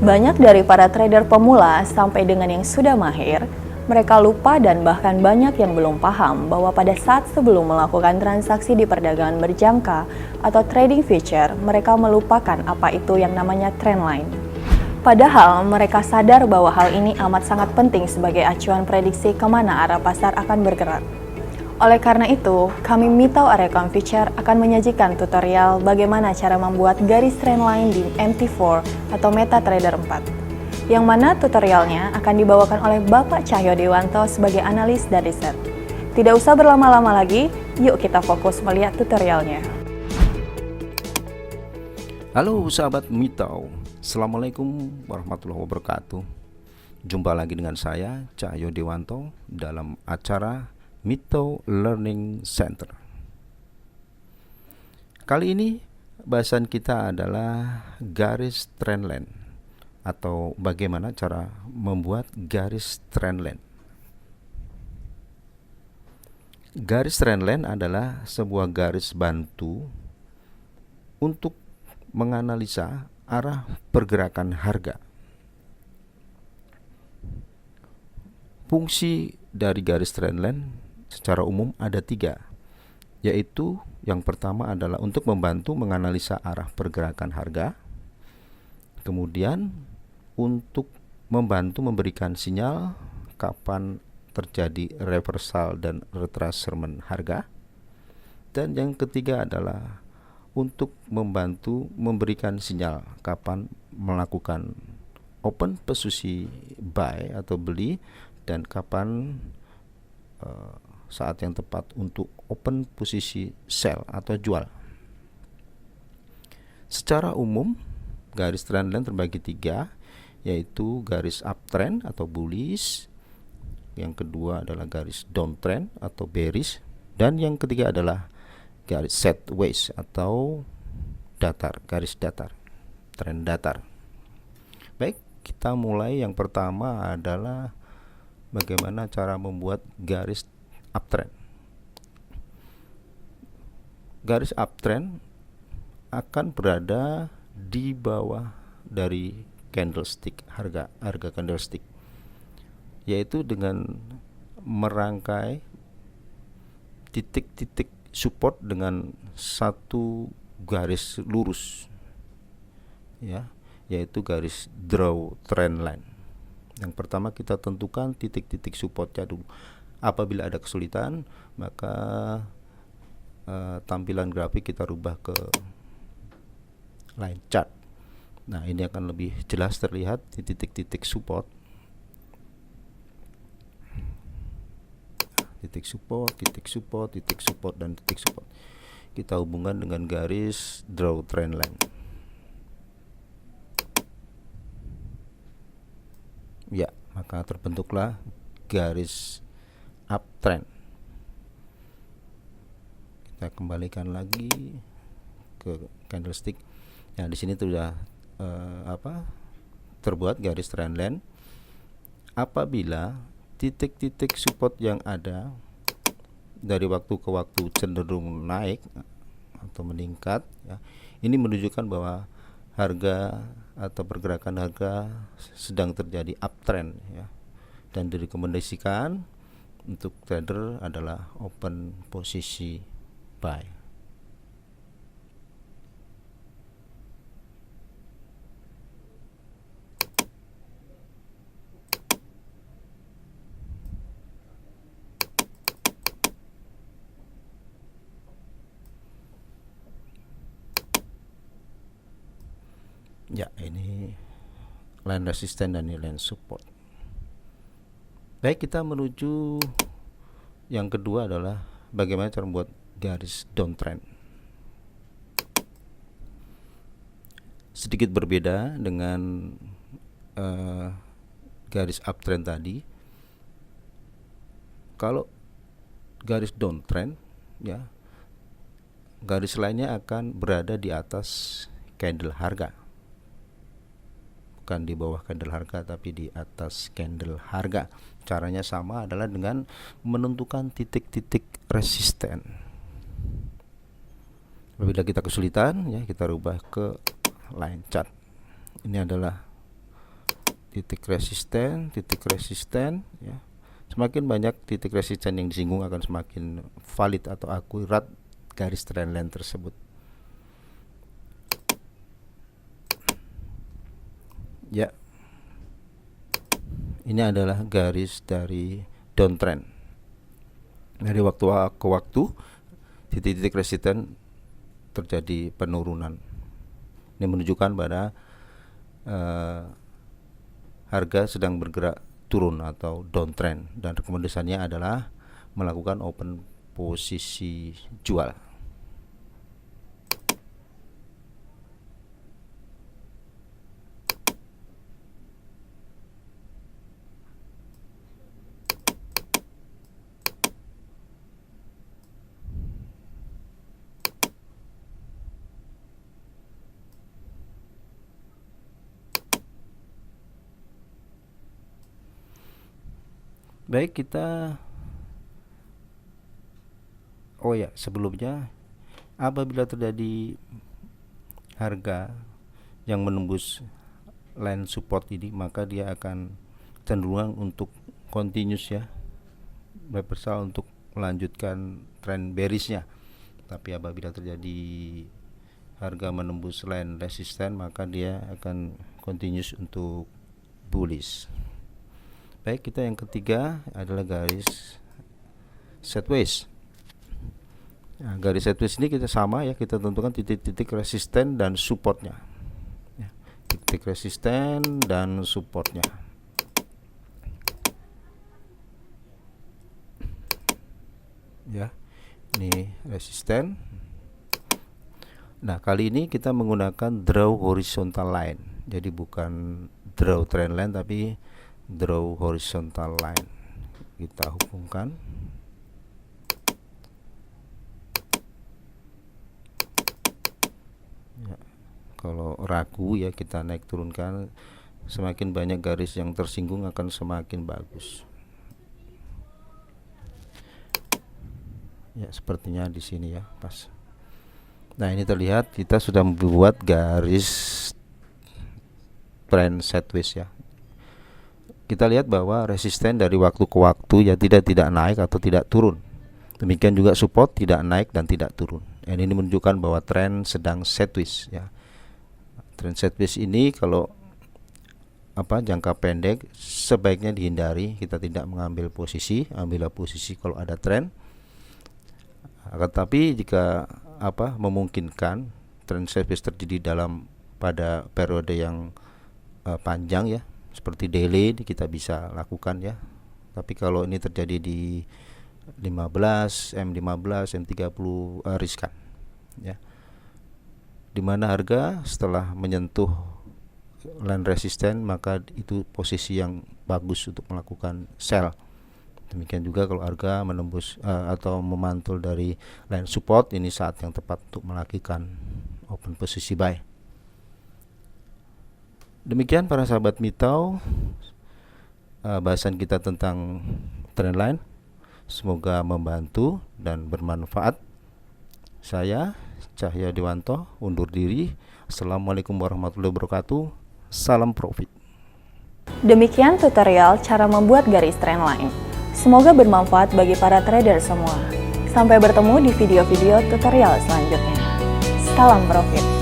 Banyak dari para trader pemula sampai dengan yang sudah mahir, mereka lupa dan bahkan banyak yang belum paham bahwa pada saat sebelum melakukan transaksi di perdagangan berjangka atau trading future, mereka melupakan apa itu yang namanya trendline. Padahal mereka sadar bahwa hal ini amat sangat penting sebagai acuan prediksi kemana arah pasar akan bergerak. Oleh karena itu, kami Mitau Arecom Future akan menyajikan tutorial bagaimana cara membuat garis trendline di MT4 atau MetaTrader 4. Yang mana tutorialnya akan dibawakan oleh Bapak Cahyo Dewanto sebagai analis dan riset. Tidak usah berlama-lama lagi, yuk kita fokus melihat tutorialnya. Halo sahabat Mitau, Assalamualaikum warahmatullahi wabarakatuh. Jumpa lagi dengan saya Cahyo Dewanto dalam acara Mitau Learning Center. Kali ini bahasan kita adalah garis trendline atau bagaimana cara membuat garis trendline. Garis trendline adalah sebuah garis bantu untuk menganalisa arah pergerakan harga. Fungsi dari garis trendline secara umum ada 3, yaitu yang pertama adalah untuk membantu menganalisa arah pergerakan harga, kemudian untuk membantu memberikan sinyal kapan terjadi reversal dan retracement harga, dan yang ketiga adalah untuk membantu memberikan sinyal kapan melakukan open posisi buy atau beli dan kapan saat yang tepat untuk open posisi sell atau jual. Secara umum garis trendline terbagi 3, yaitu garis uptrend atau bullish, yang kedua adalah garis downtrend atau bearish, dan yang ketiga adalah garis sideways atau datar, garis datar, tren datar. Baik, kita mulai. Yang pertama adalah bagaimana cara membuat garis uptrend. Garis uptrend akan berada di bawah dari candlestick, harga candlestick, yaitu dengan merangkai titik-titik support dengan satu garis lurus, ya, yaitu garis draw trend line. Yang pertama kita tentukan titik-titik supportnya dulu. Apabila ada kesulitan, maka tampilan grafik kita rubah ke line chart. Nah, ini akan lebih jelas terlihat di titik-titik support. Titik support, titik support, titik support, dan titik support kita hubungkan dengan garis draw trend line. Ya, maka terbentuklah garis uptrend. Kita kembalikan lagi ke candlestick. Nah, di sini sudah terbuat garis trendline. Apabila titik-titik support yang ada dari waktu ke waktu cenderung naik atau meningkat, ya, ini menunjukkan bahwa harga atau pergerakan harga sedang terjadi uptrend, ya, dan direkomendasikan untuk trader adalah open posisi buy. Ya, ini line resistance dan line support. Baik, kita menuju yang kedua adalah bagaimana cara membuat garis downtrend. Sedikit berbeda dengan garis uptrend tadi. Kalau garis downtrend, ya, garis lainnya akan berada di atas candle harga, bukan di bawah candle harga tapi di atas candle harga. Caranya sama, adalah dengan menentukan titik-titik resisten. Apabila kita kesulitan, ya, kita rubah ke line chart. Ini adalah titik resisten ya. Semakin banyak titik resisten yang disinggung akan semakin valid atau akurat garis trendline tersebut. Ya, ini adalah garis dari downtrend. Dari waktu ke waktu titik-titik resisten terjadi penurunan. Ini menunjukkan pada harga sedang bergerak turun atau downtrend, dan rekomendasinya adalah melakukan open posisi jual. Baik, kita sebelumnya apabila terjadi harga yang menembus line support ini, maka dia akan cenderung untuk continuous ya, reversal untuk melanjutkan trend bearishnya. Tapi apabila terjadi harga menembus line resisten, maka dia akan continuous untuk bullish. Baik, kita yang ketiga adalah garis sideways. Nah, garis sideways ini kita sama ya, kita tentukan titik-titik resisten dan supportnya. Ya, titik resisten dan supportnya. Ya, ini resisten. Nah, kali ini kita menggunakan draw horizontal line. Jadi bukan draw trend line tapi draw horizontal line. Kita hubungkan. Ya, kalau ragu ya kita naik turunkan. Semakin banyak garis yang tersinggung akan semakin bagus. Ya, sepertinya di sini ya, pas. Nah, ini terlihat kita sudah membuat garis trend sideways ya. Kita lihat bahwa resisten dari waktu ke waktu ya tidak naik atau tidak turun. Demikian juga support tidak naik dan tidak turun. Dan ini menunjukkan bahwa tren sedang sideways ya. Tren sideways ini kalau jangka pendek sebaiknya dihindari. Kita tidak mengambil posisi, ambillah posisi kalau ada tren. Tetapi jika memungkinkan tren sideways terjadi pada periode yang panjang ya, seperti daily kita bisa lakukan ya. Tapi kalau ini terjadi di 15, M15, M30 riskan ya. Dimana harga setelah menyentuh line resisten maka itu posisi yang bagus untuk melakukan sell. Demikian juga kalau harga menembus atau memantul dari line support, ini saat yang tepat untuk melakukan open posisi buy. Demikian para sahabat Mitau, bahasan kita tentang trendline. Semoga membantu dan bermanfaat. Saya Cahya Dewanto undur diri. Assalamualaikum warahmatullahi wabarakatuh. Salam profit. Demikian tutorial cara membuat garis trendline. Semoga bermanfaat bagi para trader semua. Sampai bertemu di video-video tutorial selanjutnya. Salam profit.